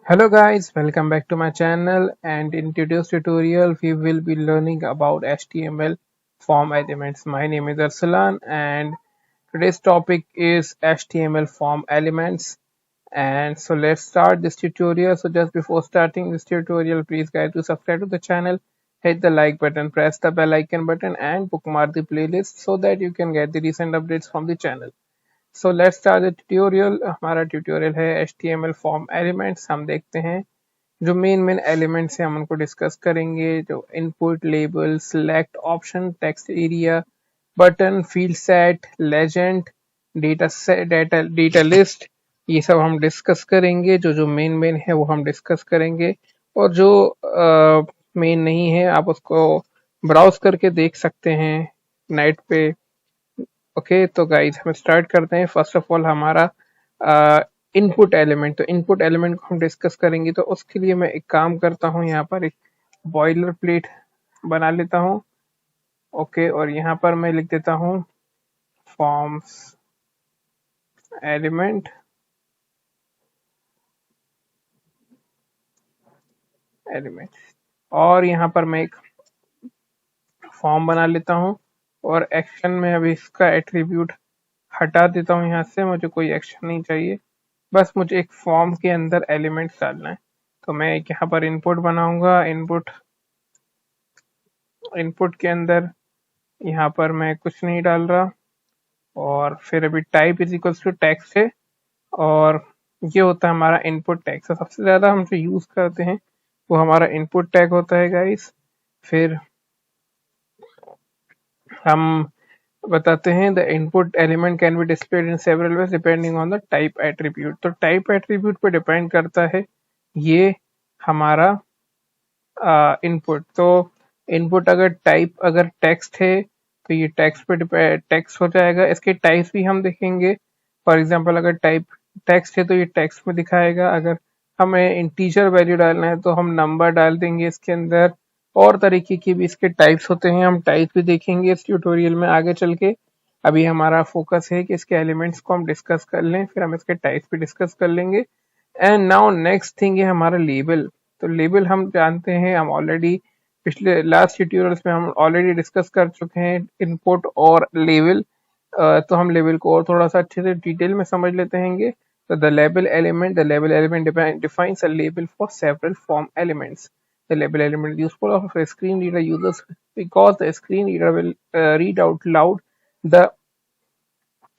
Hello guys, welcome back to my channel, and in today's tutorial we will be learning about HTML form elements. My name is Arsalan and today's topic is HTML form elements. And so let's start this tutorial. So just before starting this tutorial, please guys to subscribe to the channel, hit the like button, press the bell icon button and bookmark the playlist so that you can get the recent updates from the channel. So let's start the tutorial. हमारा tutorial है HTML form elements. हम देखते हैं जो main elements हैं हम उनको discuss करेंगे। जो input, label, select, option, text area, button, field set, legend, data list, ये सब हम डिस्कस करेंगे। जो मेन है वो हम डिस्कस करेंगे, और जो मेन नहीं है आप उसको ब्राउज करके देख सकते हैं नेट पे। ओके तो गाइज हम स्टार्ट करते हैं। फर्स्ट ऑफ ऑल हमारा इनपुट एलिमेंट, तो इनपुट एलिमेंट को हम डिस्कस करेंगे। तो उसके लिए मैं एक काम करता हूँ, यहाँ पर एक बॉयलर प्लेट बना लेता हूँ। ओके और यहाँ पर मैं लिख देता हूँ फॉर्म्स एलिमेंट एलिमेंट, और यहाँ पर मैं एक फॉर्म बना लेता हूँ। और एक्शन में अभी इसका एट्रीब्यूट हटा देता हूँ यहाँ से, मुझे कोई एक्शन नहीं चाहिए, बस मुझे एक फॉर्म के अंदर एलिमेंट्स डालना है। तो मैं एक यहाँ पर इनपुट बनाऊंगा। इनपुट इनपुट के अंदर यहाँ पर मैं कुछ नहीं डाल रहा, और फिर अभी type is equals to text है, और ये होता है हमारा इनपुट टैग। तो सबसे ज्यादा हम जो यूज करते हैं वो हमारा इनपुट टैग होता है गाइस। फिर हम बताते हैं the input element can be displayed in several ways depending on the type attribute. तो टाइप एट्रीब्यूट पे डिपेंड करता है ये हमारा इनपुट। तो इनपुट अगर टेक्स्ट है तो ये टेक्स्ट पे टेक्स्ट हो जाएगा। इसके टाइप्स भी हम देखेंगे। फॉर एग्जांपल अगर टाइप टेक्स्ट है तो ये टेक्स्ट में दिखाएगा। अगर हमें इंटीजर वैल्यू डालना है तो हम नंबर डाल देंगे इसके अंदर। और तरीके के भी इसके टाइप्स होते हैं, हम टाइप भी देखेंगे इस ट्यूटोरियल में आगे चल के। अभी हमारा फोकस है कि इसके एलिमेंट्स को हम डिस्कस कर लें, फिर हम इसके टाइप्स भी डिस्कस कर लेंगे। एंड नाउ नेक्स्ट थिंग है हमारा लेबल। तो लेबल हम जानते हैं, हम ऑलरेडी पिछले लास्ट ट्यूटोरियल्स में हम ऑलरेडी डिस्कस कर चुके हैं इनपुट और लेबल। तो हम लेबल को और थोड़ा सा अच्छे से डिटेल में समझ लेते हैं। तो the label element defines a label for several form elements. The label element is useful of a screen reader users because the screen reader will read out loud the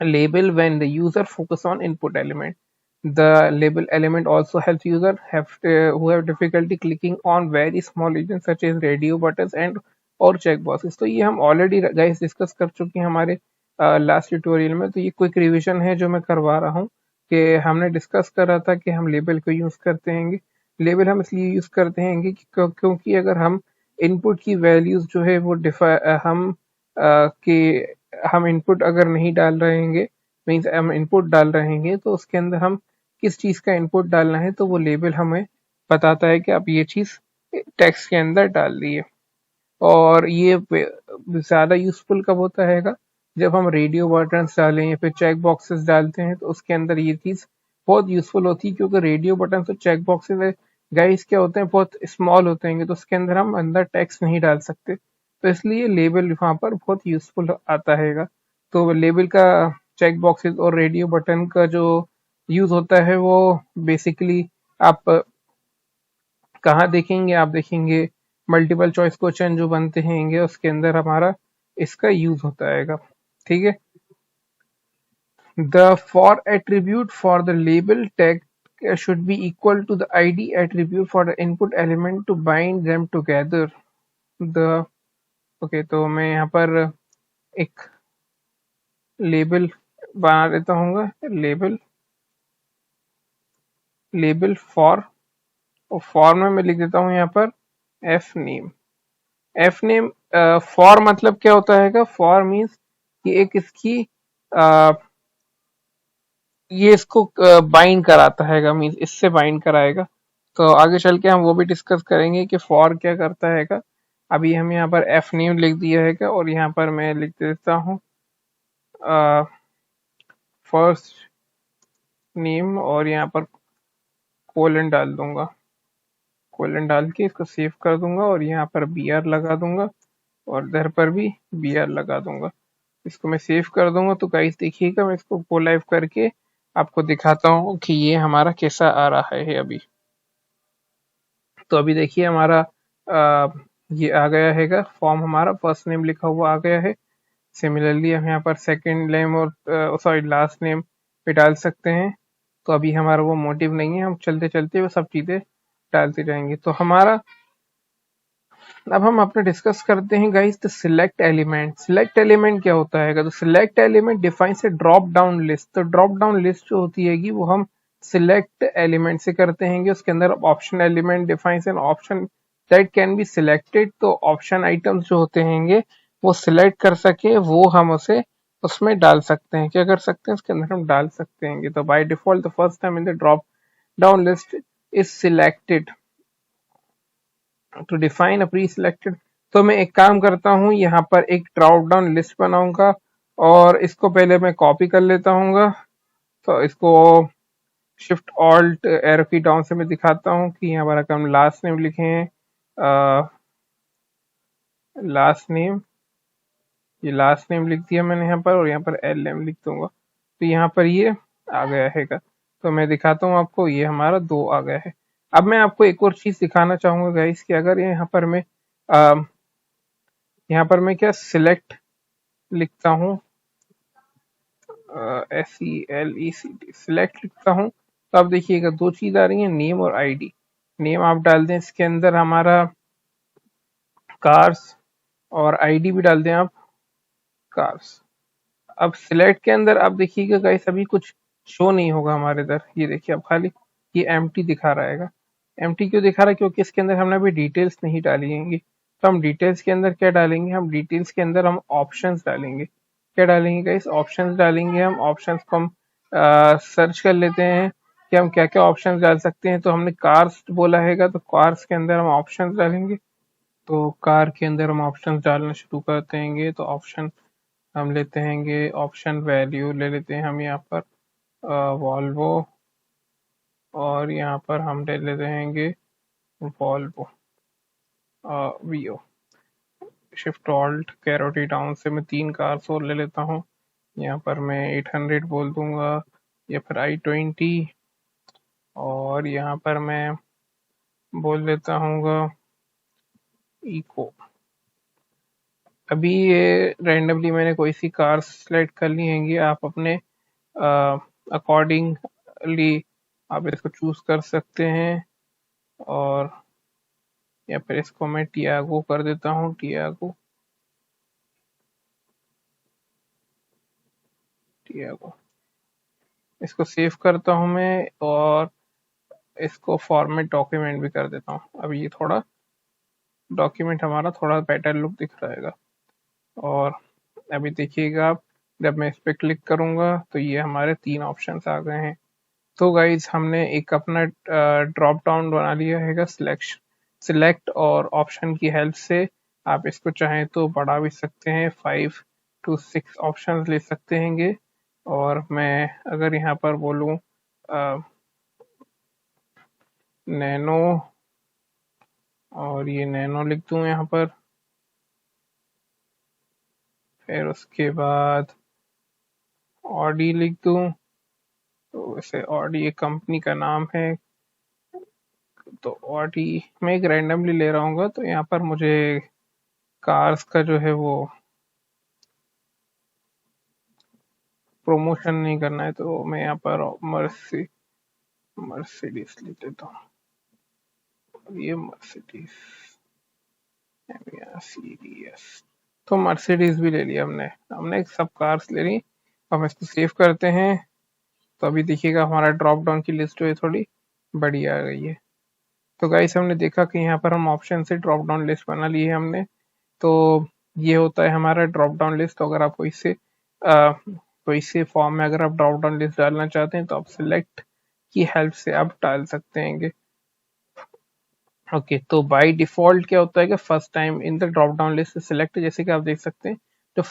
label when the user focus on input element. The label element also helps user who have difficulty clicking on very small regions such as radio buttons and और check boxes. तो ये हम already guys discuss कर चुके हैं हमारे last tutorial में। तो ये क्विक रिवीजन है जो मैं करवा रहा हूँ, कि हमने डिस्कस कर रहा था कि हम लेबल को यूज करते हैं। लेबल हम इसलिए यूज करते हैं कि क्योंकि अगर हम इनपुट की वैल्यूज जो है वो कि हम इनपुट अगर नहीं डाल रहे हैं, मीन्स हम इनपुट डाल रहे हैं, तो उसके अंदर हम किस चीज का इनपुट डालना है तो वो लेबल हमें बताता है कि आप ये चीज टेक्स्ट के अंदर डाल दिए। और ये ज्यादा यूजफुल कब होता है जब हम रेडियो बटन्स डालें या फिर चेक बॉक्सेस डालते हैं, तो उसके अंदर ये चीज बहुत यूजफुल होती है। क्योंकि रेडियो बटन और चेक बॉक्सेस गाइस क्या होते हैं, बहुत स्मॉल होते हैं, तो उसके अंदर हम अंदर टेक्स्ट नहीं डाल सकते। तो इसलिए लेबल वहां पर बहुत यूजफुल आता है। तो लेबल का चेक बॉक्सेस और रेडियो बटन का जो यूज होता है वो बेसिकली आप कहाँ देखेंगे, आप देखेंगे मल्टीपल चॉइस क्वेश्चन जो बनते हैं उसके अंदर हमारा इसका यूज होता है। ठीक है। The for attribute for the label tag should be equal to the id attribute for the input element to bind them together. The okay, तो मैं यहाँ पर एक लेबल बना देता हूँ। लेबल लेबल फॉर, और फॉर में मैं लिख देता हूँ यहाँ पर F name. F name for मतलब क्या होता है? फॉर मीन्स कि एक इसकी ये इसको बाइंड कराता है, मीन्स इससे बाइंड कराएगा। तो आगे चल के हम वो भी डिस्कस करेंगे कि फॉर क्या करता है। अभी हम यहाँ पर एफ नेम लिख दिया है, और यहाँ पर मैं लिख देता हूँ फर्स्ट नेम, और यहाँ पर कोलन डाल दूंगा, कोलन डाल के इसको सेव कर दूंगा और यहाँ पर बी आर लगा दूंगा और इधर पर भी बी आर लगा दूंगा। इसको मैं सेव कर दूंगा। तो गाइस देखिएगा, मैं इसको गो लाइव करके आपको दिखाता हूँ कि ये हमारा कैसा आ रहा है अभी। तो अभी देखिए हमारा ये आ गया है, फॉर्म हमारा फर्स्ट नेम लिखा हुआ आ गया है। सिमिलरली हम यहाँ पर सेकंड नेम और सॉरी लास्ट नेम भी डाल सकते हैं। तो अभी हमारा वो मोटिव नहीं है, हम चलते चलते वो सब चीजें डालते जाएंगे। तो हमारा अब हम अपना डिस्कस करते हैं guys the select element. Select element क्या होता है? तो सिलेक्ट एलिमेंट डिफाइंस ए ड्रॉप डाउन लिस्ट। तो ड्रॉप डाउन लिस्ट जो होती है वो हम सिलेक्ट एलिमेंट से करते हैं। उसके अंदर option element defines an option that can be selected. तो ऑप्शन आइटम्स जो होते हैं वो सिलेक्ट कर सके वो हम उसे उसमें डाल सकते हैं। क्या कर सकते हैं? उसके अंदर हम डाल सकते हैं। तो by default the first time in the drop down list is selected to define a pre selected. तो मैं एक काम करता हूँ, यहाँ पर एक ड्रॉप डाउन लिस्ट बनाऊंगा और इसको पहले मैं कॉपी कर लेता हूँ। तो इसको शिफ्ट ऑल्ट एरो की डाउन से मैं दिखाता हूँ कि यहाँ पर हम लास्ट नेम लिखे हैं, लास्ट नेम, ये लास्ट नेम लिख दिया मैंने यहाँ पर और यहाँ पर एल नेम लिख दूंगा। तो यहाँ पर ये आ गया है। तो मैं दिखाता हूँ आपको, ये हमारा 2 आ गया है। अब मैं आपको एक और चीज दिखाना चाहूंगा गाइस कि अगर यहाँ पर मैं क्या सिलेक्ट लिखता हूँ, SELECT सिलेक्ट लिखता हूँ, तो आप देखिएगा 2 चीज आ रही है, नेम और आईडी। नेम आप डाल दें इसके अंदर हमारा कार्स और आईडी भी डाल दें आप कार्स। अब सिलेक्ट के अंदर आप देखिएगा गाइस अभी कुछ शो नहीं होगा हमारे इधर। ये देखिए अब खाली ये एम्प्टी दिखा रहा है। एम्प्टी क्यों दिखा रहा है? क्योंकि इसके अंदर हमने अभी डिटेल्स नहीं डाली हैं। तो हम डिटेल्स के अंदर क्या डालेंगे? हम डिटेल्स के अंदर हम ऑप्शंस डालेंगे। क्या डालेंगे गाइस? ऑप्शंस डालेंगे। हम ऑप्शंस को हम सर्च कर लेते हैं कि हम क्या क्या ऑप्शंस डाल सकते हैं। तो हमने कार्स बोला है, तो कार्स के अंदर हम ऑप्शंस डालेंगे। तो कार के अंदर हम ऑप्शंस डालना शुरू करते हैं। तो ऑप्शन हम लेते हैं, ऑप्शन वैल्यू ले लेते हैं हम यहाँ पर वॉल्वो और यहाँ पर हम ले लेते हैं वॉल्वो वीओ। शिफ्ट ऑल्ट कैरोटी डाउन से मैं 3 कार्स और ले लेता हूँ। यहाँ पर मैं 800 बोल दूंगा या फिर i20 और यहाँ पर मैं बोल देता हूँ इको। अभी ये रैंडमली मैंने कोई सी कार सेलेक्ट कर ली है। आप अपने अकॉर्डिंगली आप इसको चूज कर सकते हैं और या फिर इसको मैं टियागो कर देता हूँ, टियागो। इसको सेव करता हूँ मैं और इसको फॉर्मेट डॉक्यूमेंट भी कर देता हूँ। अब ये थोड़ा डॉक्यूमेंट हमारा थोड़ा बेटर लुक दिख रहेगा। और अभी देखिएगा आप, जब मैं इस पे क्लिक करूंगा तो ये हमारे 3 ऑप्शंस आ गए हैं। तो गाइज हमने एक अपना ड्रॉप डाउन बना लिया है सिलेक्ट और ऑप्शन की हेल्प से आप इसको चाहें तो बढ़ा भी सकते हैं, 5 to 6 ऑप्शंस ले सकते हैं। और मैं अगर यहाँ पर बोलूँ नैनो और ये नैनो लिख दूँ यहाँ पर, फिर उसके बाद ऑडी लिख दूँ। तो वैसे ऑडी एक कंपनी का नाम है, तो ऑडी मैं एक रैंडमली ले रहा हूँ। तो यहाँ पर मुझे कार्स का जो है वो प्रमोशन नहीं करना है, तो मैं यहाँ पर मर्सिडीज लिख लेता हूँ। ये मर्सिडीज सीरीएस, तो मर्सिडीज भी ले लिया हमने सब कार्स ले ली। हम इसको सेव करते हैं। तो अभी देखिएगा हमारा ड्रॉप डाउन की लिस्ट जो है थोड़ी बड़ी आ गई है। तो गाइस हमने देखा कि यहाँ पर हम ऑप्शन से ड्रॉप डाउन लिस्ट बना ली है हमने। तो ये होता है हमारा ड्रॉप डाउन लिस्ट। तो अगर आप कोई से फॉर्म में अगर आप ड्रॉप डाउन लिस्ट डालना चाहते हैं तो आप सिलेक्ट की हेल्प से आप डाल सकते हैं। ओके, तो बाय डिफॉल्ट क्या होता है कि first time in the drop down list select, जैसे कि आप देख सकते हैं तो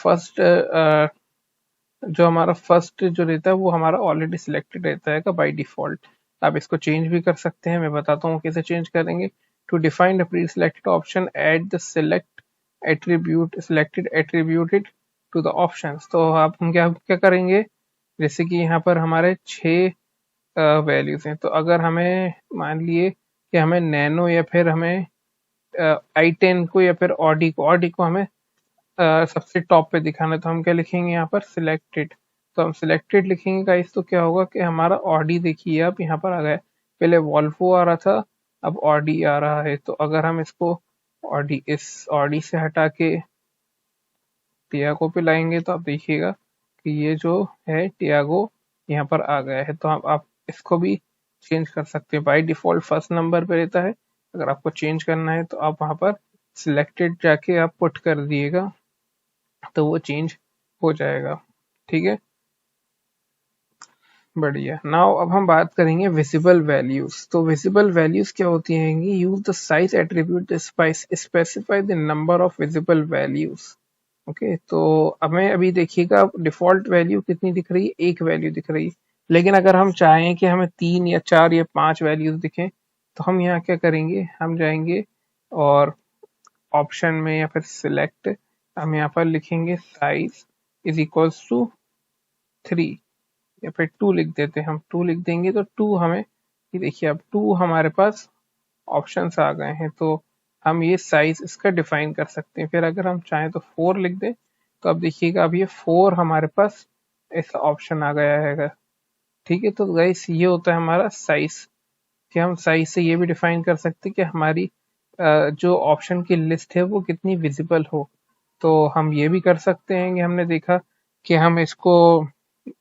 जो हमारा फर्स्ट जो रहता है वो हमारा ऑलरेडी सिलेक्टेड रहता है बाय डिफॉल्ट। आप इसको चेंज भी कर सकते हैं, मैं बताता हूँ कैसे चेंज करेंगे। To define the pre selected option add the selected attributed to the options. तो आप हम क्या क्या करेंगे, जैसे कि यहाँ पर हमारे 6 वैल्यूज हैं, तो अगर हमें मान लिए कि हमें नैनो या फिर हमें i10 को या फिर ऑडी को हमें सबसे टॉप पे दिखाना है, तो हम क्या लिखेंगे यहाँ पर सिलेक्टेड। तो हम सिलेक्टेड लिखेंगे गाइस, तो क्या होगा कि हमारा ऑडी देखिए आप यहाँ पर आ गया, पहले वॉल्वो आ रहा था, अब ऑडी आ रहा है। तो अगर हम इसको ऑडी से हटा के टियागो पे लाएंगे तो आप देखिएगा कि ये जो है टियागो यहाँ पर आ गया है। तो आप इसको भी चेंज कर सकते हैं। बाय डिफॉल्ट फर्स्ट नंबर पे रहता है, अगर आपको चेंज करना है तो आप वहां पर सिलेक्टेड जाके आप पुट कर दिएगा तो वो चेंज हो जाएगा। ठीक है, बढ़िया। नाउ अब हम बात करेंगे विजिबल वैल्यूज। तो विजिबल वैल्यूज क्या होती हैं? Use the size attribute specify the number of visible values. Okay, तो हमें अभी देखिएगा डिफॉल्ट वैल्यू कितनी दिख रही है, एक वैल्यू दिख रही है। लेकिन अगर हम चाहें कि हमें 3 या 4 या 5 वैल्यूज दिखें, तो हम यहाँ क्या करेंगे, हम जाएंगे और ऑप्शन में या फिर सिलेक्ट, हम यहाँ पर लिखेंगे साइज इज इक्वल्स टू 3 या फिर 2 लिख देते हैं। हम 2 लिख देंगे तो 2 हमें, ये देखिए अब 2 हमारे पास ऑप्शंस आ गए हैं, तो हम ये साइज इसका डिफाइन कर सकते हैं। फिर अगर हम चाहें तो 4 लिख दें, तो अब देखिएगा अब ये 4 हमारे पास ऐसा ऑप्शन आ गया है। ठीक है, तो गाइस ये होता है हमारा साइज, कि हम साइज से ये भी डिफाइन कर सकते हैं कि हमारी जो ऑप्शन की लिस्ट है वो कितनी विजिबल हो। तो हम ये भी कर सकते हैं कि हमने देखा कि हम इसको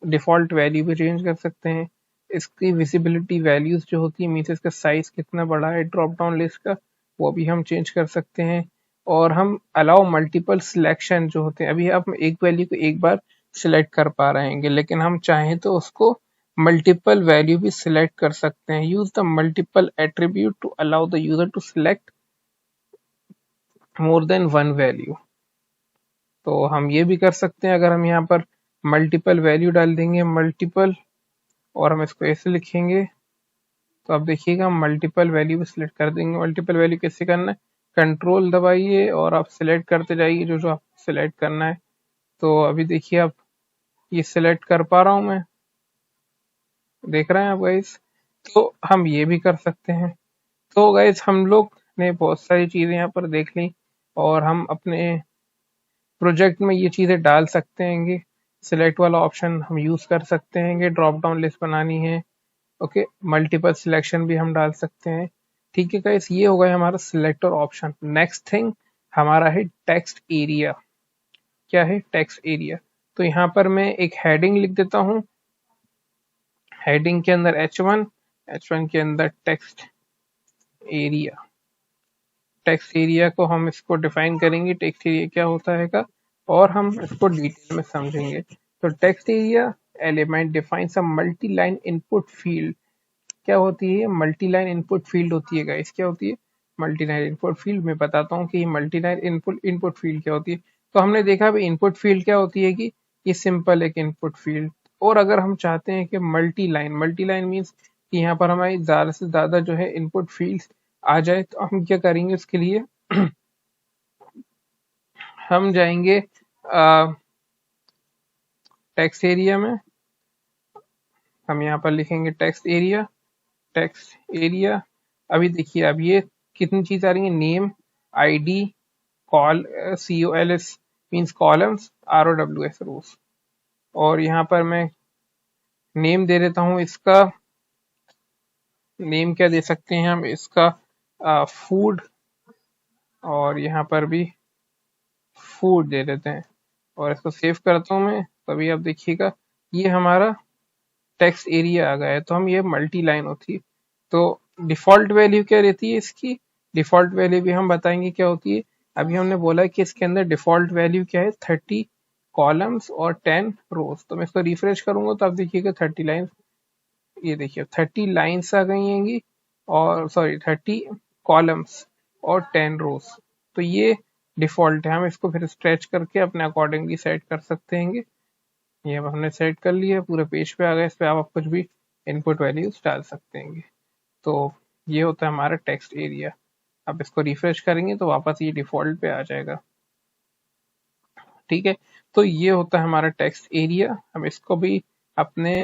डिफॉल्ट वैल्यू भी चेंज कर सकते हैं। इसकी विजिबिलिटी वैल्यूज जो होती है, मीन्स इसका साइज कितना बड़ा है ड्रॉप डाउन लिस्ट का, वो भी हम चेंज कर सकते हैं। और हम अलाउ मल्टीपल सिलेक्शन जो होते हैं, अभी आप एक वैल्यू को एक बार सिलेक्ट कर पा रहे हैं, लेकिन हम चाहें तो उसको मल्टीपल वैल्यू भी सिलेक्ट कर सकते हैं। Use the multiple attribute to allow the user to select more than one value. तो हम ये भी कर सकते हैं, अगर हम यहाँ पर मल्टीपल वैल्यू डाल देंगे, मल्टीपल, और हम इसको ऐसे लिखेंगे, तो आप देखिएगा हम मल्टीपल वैल्यू भी सिलेक्ट कर देंगे। मल्टीपल वैल्यू कैसे करना है, कंट्रोल दबाइए और आप सिलेक्ट करते जाइए जो जो आप सिलेक्ट करना है। तो अभी देखिए आप ये सिलेक्ट कर पा रहा हूँ मैं, देख रहे हैं आप गाइस। तो हम ये भी कर सकते हैं। तो गाइस हम लोग ने बहुत सारी चीजें यहाँ पर देख ली, और हम अपने प्रोजेक्ट में ये चीजें डाल सकते हैं। सिलेक्ट वाला ऑप्शन हम यूज कर सकते हैं, ड्रॉप डाउन लिस्ट बनानी है। ओके, मल्टीपल सिलेक्शन भी हम डाल सकते हैं। ठीक है गाइस, ये हो गया हमारा सिलेक्टर ऑप्शन। नेक्स्ट थिंग हमारा है टेक्स्ट एरिया। क्या है टेक्स्ट एरिया? तो यहाँ पर मैं एक हेडिंग लिख देता हूँ, हेडिंग के अंदर H1 के अंदर टेक्स्ट एरिया। टेक्स्ट एरिया को हम इसको डिफाइन करेंगे, टेक्स्ट एरिया क्या होता है और हम इसको डिटेल में समझेंगे। तो text area element defines a multi line input field. क्या होती है? मल्टी लाइन इनपुट फील्ड होती है गाइस। क्या होती है? Multi line input field. मैं बताता हूँ कि मल्टी लाइन इनपुट फील्ड क्या होती है। तो हमने देखा भाई इनपुट फील्ड क्या होती है कि ये सिंपल एक इनपुट फील्ड। और अगर हम चाहते हैं कि मल्टी लाइन मीन्स कि यहाँ पर हमारी ज्यादा से ज्यादा जो है इनपुट फील्ड आ जाए, तो हम क्या करेंगे उसके लिए हम जाएंगे टेक्स्ट एरिया में, हम यहाँ पर लिखेंगे टेक्स्ट एरिया। अभी देखिए अब ये कितनी चीज आ रही है, name, ID, COLS means columns, ROWS रोज। और यहाँ पर मैं नेम दे देता हूँ, इसका नेम क्या दे सकते हैं हम, इसका फूड, और यहाँ पर भी फूड दे देते हैं, और इसको सेव करता हूँ मैं। तभी आप देखिएगा ये हमारा टेक्स्ट एरिया आ गया है। तो हम ये मल्टी लाइन होती है। तो डिफॉल्ट वैल्यू क्या रहती है इसकी? डिफॉल्ट वैल्यू भी हम बताएंगे क्या होती है। अभी हमने बोला कि इसके अंदर डिफॉल्ट वैल्यू क्या है, 30 कॉलम्स और 10 रोज। तो मैं इसको रिफ्रेश करूंगा तो आप देखिएगा 30 लाइन, ये देखिए 30 लाइन्स आ गई हैंगी, और सॉरी 30 कॉलम्स और 10 रोज। तो ये डिफॉल्ट है, हम इसको फिर स्ट्रेच करके अपने अकॉर्डिंगली सेट कर सकते हैं। ये अब हमने सेट कर लिया, पूरे पेज पे आ गया। इस पे आप कुछ भी इनपुट वैल्यूज डाल सकते हैं। तो ये होता है हमारा टेक्स्ट एरिया। अब इसको रिफ्रेश करेंगे तो वापस ये डिफॉल्ट पे आ जाएगा। ठीक है, तो ये होता है हमारा टेक्स्ट एरिया। हम इसको भी अपने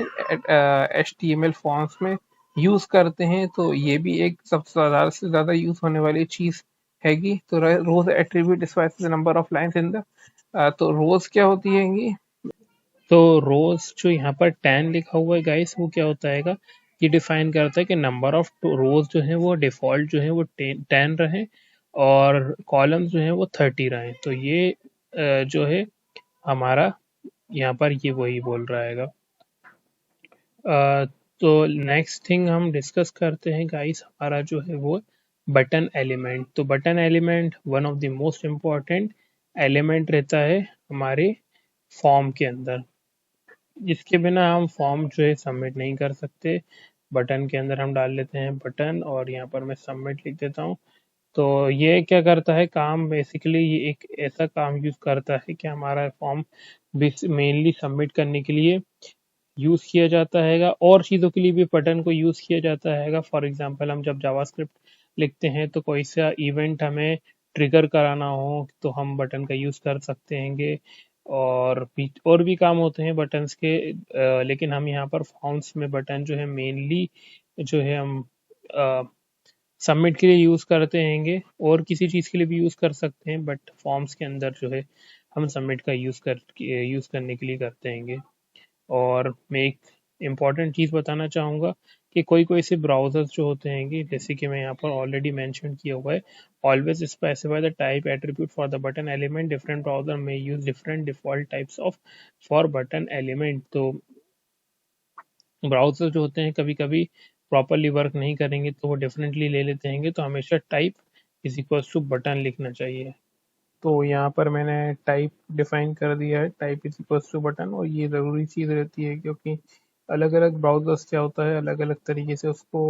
HTML फॉर्म्स में यूज करते हैं, तो ये भी एक सबसे ज़्यादा से ज़्यादा यूज होने वाली चीज हैगी। तो rows attribute specifies the number of lines in the, तो रोज क्या होती हैगी? तो रोज जो यहाँ पर 10 लिखा हुआ है गाइस, वो क्या होता है, ये डिफाइन करता है कि नंबर ऑफ रोज जो है वो डिफॉल्ट जो है वो 10 रहे और कॉलम्स जो है वो 30 रहे। तो ये जो है हमारा यहाँ पर ये वही बोल रहा है। तो नेक्स्ट थिंग हम डिस्कस करते हैं गाइस, हमारा जो है वो बटन एलिमेंट। तो button element one of the most important element रहता है हमारे फॉर्म के अंदर, जिसके बिना हम फॉर्म जो है सबमिट नहीं कर सकते। बटन के अंदर हम डाल लेते हैं बटन और यहाँ पर मैं सबमिट लिख देता हूँ। तो ये क्या करता है काम, बेसिकली ये एक ऐसा काम यूज करता है कि हमारा फॉर्म मेनली सबमिट करने के लिए यूज किया जाता हैगा, और चीज़ों के लिए भी बटन को यूज किया जाता हैगा। फॉर एग्जांपल हम जब जावास्क्रिप्ट लिखते हैं तो कोई सा इवेंट हमें ट्रिगर कराना हो तो हम बटन का यूज कर सकते हैंगे। और भी काम होते हैं बटन्स के, लेकिन हम यहाँ पर फॉर्म्स में बटन जो है मेनली जो है हम सबमिट के लिए यूज करते हैंगे, और किसी चीज के लिए भी यूज कर सकते हैं, बट फॉर्म्स के अंदर जो है हम सबमिट का यूज करने के लिए करते हैंगे। और मैं एक इम्पॉर्टेंट चीज़ बताना चाहूँगा कि कोई कोई से ब्राउजर्स जो होते हैं, जैसे कि मैं यहाँ पर ऑलरेडी मेंशन किया हुआ है, always specify the type attribute for the button element, different browser में use different default types of for button element. तो ब्राउजर जो होते हैं कभी कभी प्रॉपरली वर्क नहीं करेंगे तो वो डिफरेंटली ले लेते हैं, तो हमेशा type is equal to button लिखना चाहिए। तो यहाँ पर मैंने टाइप डिफाइन कर दिया है, type is equal to button, और ये ज़रूरी चीज़ रहती है क्योंकि अलग अलग ब्राउजर्स क्या होता है अलग अलग तरीके से उसको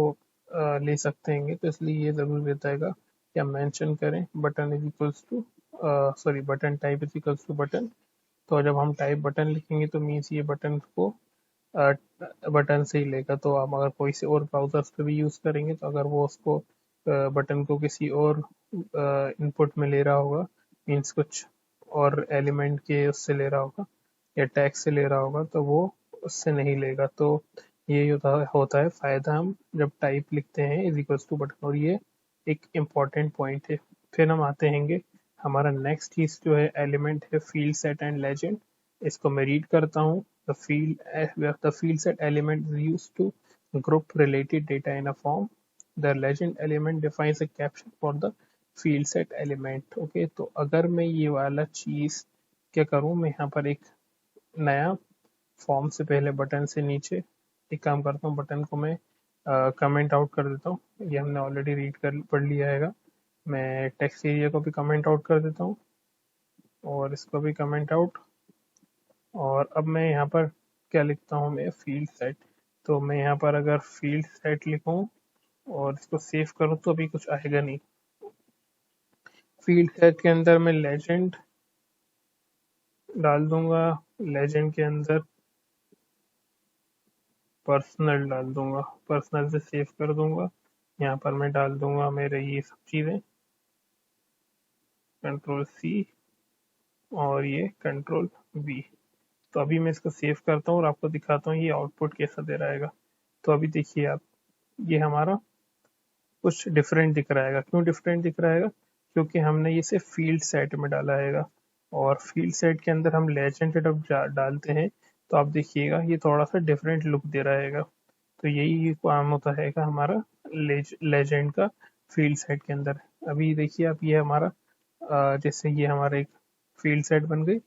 ले सकते हैं, तो इसलिए ये ज़रूरी रहता है कि हम मेंशन करें button is equals to, sorry, button type is equals to button. तो जब हम टाइप बटन लिखेंगे तो मीन्स ये बटन को बटन से ही लेगा। तो हम अगर कोई से और ब्राउजर्स पे भी यूज़ करेंगे तो अगर वो उसको बटन को किसी और इनपुट में ले रहा होगा, मीन्स कुछ और एलिमेंट के उससे ले रहा होगा या टैग से ले रहा होगा, तो वो उससे नहीं लेगा। तो ये होता है फ़ायदा हम जब टाइप लिखते हैं इज इक्वल्स टू बटन, और ये एक इम्पॉर्टेंट पॉइंट है। फिर हम आते हैंगे हमारा नेक्स्ट चीज़ जो है एलिमेंट है फील्ड सेट एंड लेजेंड। इसको मैं रीड करता हूँ। The field set element is used to group related data in a form. The legend element defines a caption for the field set element. Okay, तो अगर मैं ये वाला चीज़ क्या करूँ, मैं यहाँ पर एक नया फॉर्म से पहले बटन से नीचे एक काम करता हूँ, बटन को मैं कमेंट आउट कर देता हूँ। ये हमने ऑलरेडी रीड कर पढ़ लिया हैगा। मैं टेक्स्ट एरिया को भी कमेंट आउट कर देता हूँ और इसको भी कमेंट आउट। और अब मैं यहाँ पर क्या लिखता हूँ, मैं फील्ड सेट। तो मैं यहाँ पर अगर फील्ड सेट लिखूँ और इसको सेव करूँ तो अभी कुछ आएगा नहीं। फील्ड सेट के अंदर मैं लेजेंड डाल दूंगा, लेजेंड के अंदर पर्सनल डाल दूंगा, पर्सनल से सेव कर दूंगा। यहाँ पर मैं डाल दूंगा मेरे ये सब चीज़ें, कंट्रोल सी और ये कंट्रोल वी। तो अभी मैं इसको सेव करता हूँ और आपको दिखाता हूँ ये आउटपुट कैसा दे रहा है। तो अभी देखिए आप, ये हमारा कुछ डिफरेंट दिख रहा है। क्यों डिफरेंट दिख रहा है? क्योंकि हमने इसे फील्ड सेट में डाला है, और फील्ड सेट के अंदर हम लेजेंड जब डालते हैं तो आप देखिएगा ये थोड़ा सा डिफरेंट लुक दे रहा है। तो यही काम होता है हमारा लेजेंड का फील्ड सेट के अंदर। अभी देखिए आप, ये हमारा जैसे ये हमारा एक फील्ड सेट बन गई,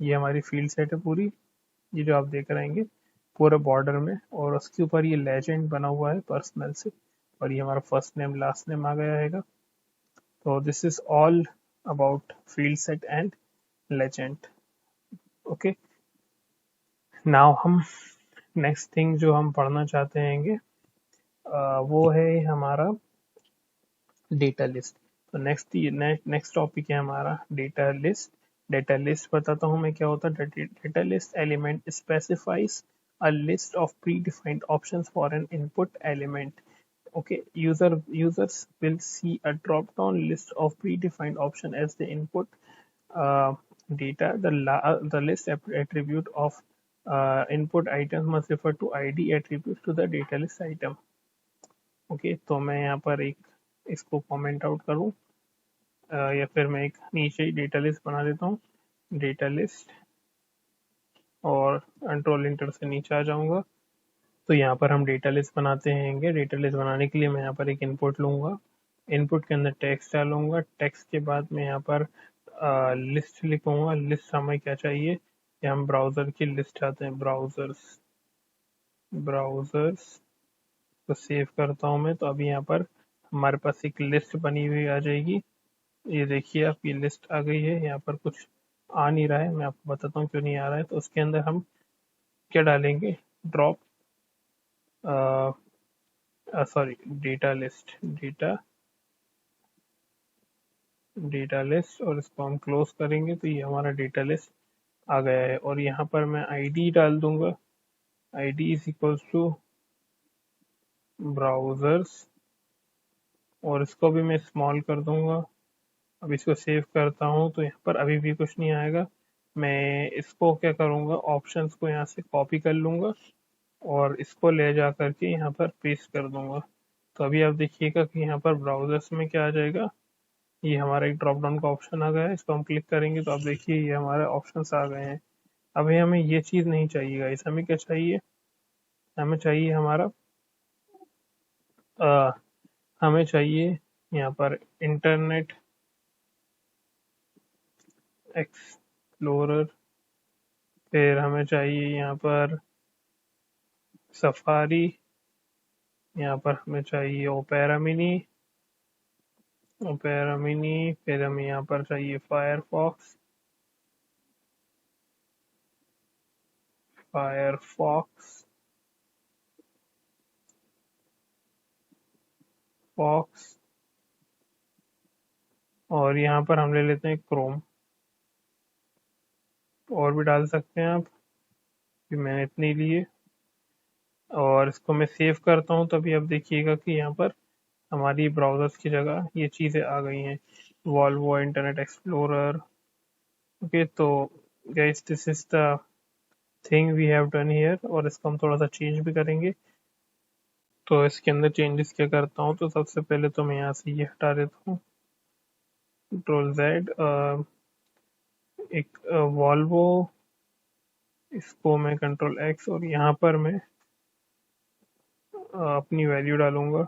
ये हमारी फील्ड सेट है पूरी, ये जो आप देख रहे हैं पूरे बॉर्डर में, और उसके ऊपर ये लेजेंड बना हुआ है पर्सनल से, और ये हमारा फर्स्ट नेम लास्ट नेम आ गया है। तो this is all about field set and legend. Okay, now हम नेक्स्ट थिंग जो हम पढ़ना चाहते हैं वो है हमारा डेटा लिस्ट। तो नेक्स्ट टॉपिक है हमारा डेटा लिस्ट। डेटा लिस्ट बताता हूँ मैं क्या होता है। Data list element specifies a list of predefined options for an input element. Okay, users will see a drop-down list of predefined options as they input uh, data. The list attribute of input items must refer to ID attribute to the data list item. Okay, तो मैं यहाँ पर एक इसको comment out करूँ या फिर मैं एक नीचे ही डेटा लिस्ट बना देता हूँ, डेटा लिस्ट, और कंट्रोल इंटर से नीचे आ जाऊंगा। तो यहाँ पर हम डेटा लिस्ट बनाते हैं। डेटा लिस्ट बनाने के लिए मैं यहाँ पर एक इनपुट लूंगा, इनपुट के अंदर टेक्स्ट डालूंगा, टेक्स्ट के बाद मैं यहाँ पर लिस्ट लिखूंगा। लिस्ट हमें क्या चाहिए कि हम ब्राउजर की लिस्ट चाहते हैं, ब्राउजर्स को सेव करता हूँ मैं। तो अभी यहाँ पर हमारे पास एक लिस्ट बनी हुई आ जाएगी। ये देखिए आपकी लिस्ट आ गई है। यहाँ पर कुछ आ नहीं रहा है, मैं आपको बताता हूँ क्यों नहीं आ रहा है। तो उसके अंदर हम क्या डालेंगे, drop sorry data list, data list, और इसको हम क्लोज करेंगे तो ये हमारा डेटा लिस्ट आ गया है। और यहाँ पर मैं आईडी डाल दूंगा, ID is equals to browsers, और इसको भी मैं स्मॉल कर दूंगा। अब इसको सेव करता हूँ तो यहाँ पर अभी भी कुछ नहीं आएगा। मैं इसको क्या करूँगा, ऑप्शंस को यहाँ से कॉपी कर लूँगा और इसको ले जा करके यहाँ पर पेस्ट कर दूंगा। तो अभी आप देखिएगा कि यहाँ पर ब्राउजर्स में क्या आ जाएगा, ये हमारा एक ड्रॉप डाउन का ऑप्शन आ गया है। इसको हम क्लिक करेंगे तो आप देखिए ये हमारे ऑप्शंस आ गए हैं। अभी हमें ये चीज़ नहीं चाहिए गाइस, हमें क्या चाहिए, हमें चाहिए हमारा हमें चाहिए यहाँ पर इंटरनेट एक्सप्लोरर, फिर हमें चाहिए यहाँ पर सफारी, यहाँ पर हमें चाहिए ओपेरा मिनी, फिर हमें यहाँ पर चाहिए फायरफॉक्स, फॉक्स, और यहाँ पर हम ले लेते हैं क्रोम। और भी डाल सकते हैं आप, कि मैंने इतनी लिए। और इसको मैं सेव करता हूँ तभी आप देखिएगा कि यहाँ पर हमारी ब्राउजर्स की जगह ये चीज़ें आ गई हैं, वॉल्वो, इंटरनेट एक्सप्लोरर। ओके, तो guys this is the thing we have done here, और इसको हम थोड़ा सा चेंज भी करेंगे। तो इसके अंदर चेंजेस क्या करता हूँ, तो सबसे पहले तो मैं यहाँ से ये हटा देता हूँ, कंट्रोल जेड, एक वॉल्वो, इसको मैं कंट्रोल एक्स, और यहाँ पर मैं अपनी वैल्यू डालूंगा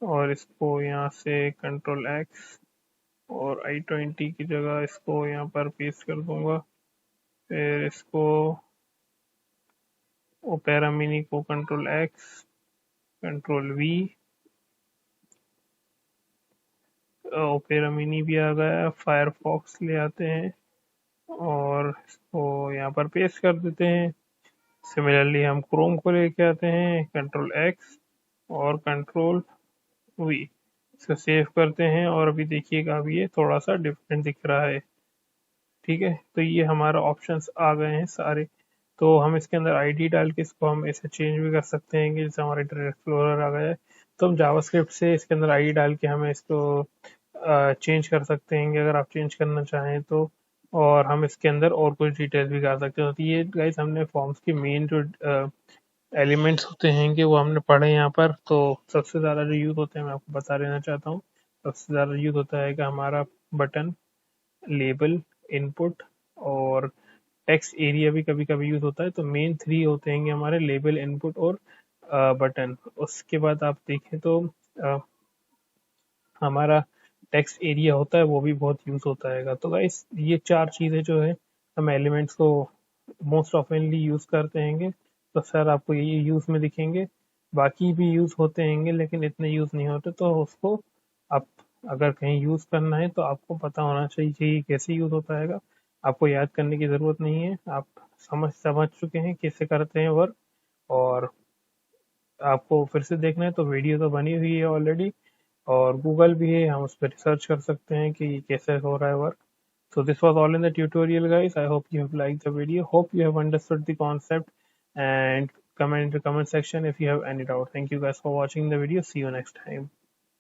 और इसको यहाँ से कंट्रोल एक्स और i20 की जगह इसको यहाँ पर पेस्ट कर दूंगा। फिर इसको ओपेरा मिनी को control x, control we, opera mini भी आ गया। फायरफॉक्स ले आते हैं और इसको यहाँ पर पेस्ट कर देते हैं। सिमिलरली हम क्रोम को लेके आते हैं, कंट्रोल एक्स और कंट्रोल वी, इसको सेव करते हैं। और अभी देखिएगा, अभी ये थोड़ा सा डिफरेंट दिख रहा है। ठीक है, तो ये हमारा ऑप्शंस आ गए हैं सारे। तो हम इसके अंदर आईडी डाल के इसको हम ऐसे चेंज भी कर सकते हैं कि जैसे हमारा इंटरनेट एक्सप्लोरर आ गया है तो हम जावास्क्रिप्ट से इसके अंदर आईडी डाल के हमें इसको चेंज कर सकते हैं अगर आप चेंज करना चाहें तो। और हम इसके अंदर और कुछ डिटेल्स भी कर सकते हैं। तो ये गाइस हमने फॉर्म्स की मेन जो एलिमेंट्स होते हैं कि वो हमने पढ़े यहाँ पर। तो सबसे ज़्यादा जो यूज़ होते हैं मैं आपको बता देना चाहता हूँ। सबसे ज़्यादा यूज़ होता है कि हमारा बटन, लेबल, इनपुट और टेक्स्ट एरिया भी कभी कभी यूज होता है। तो मेन थ्री होते हैं हमारे, लेबल, इनपुट और बटन। उसके बाद आप देखें तो हमारा टेक्स्ट एरिया होता है, वो भी बहुत यूज होता है। तो गाइस ये चार चीज़ें जो है हम एलिमेंट्स को मोस्ट ऑफनली यूज करते हैं। तो सर आपको ये यूज में दिखेंगे, बाकी भी यूज होते हैं लेकिन इतने यूज नहीं होते। तो उसको आप अगर कहीं यूज करना है तो आपको पता होना चाहिए कि कैसे यूज होता है। आपको याद करने की जरूरत नहीं है, आप समझ चुके हैं कैसे करते हैं वर्क। और आपको फिर से देखना है तो वीडियो तो बनी हुई है ऑलरेडी, और गूगल भी है, हम उस पर रिसर्च कर सकते हैं कि कैसे हो रहा है work. So this was all in the tutorial guys. I hope you have liked the video. Hope you have understood the concept and comment in the comment section if you have any doubt. Thank you guys for watching the video. See you next time.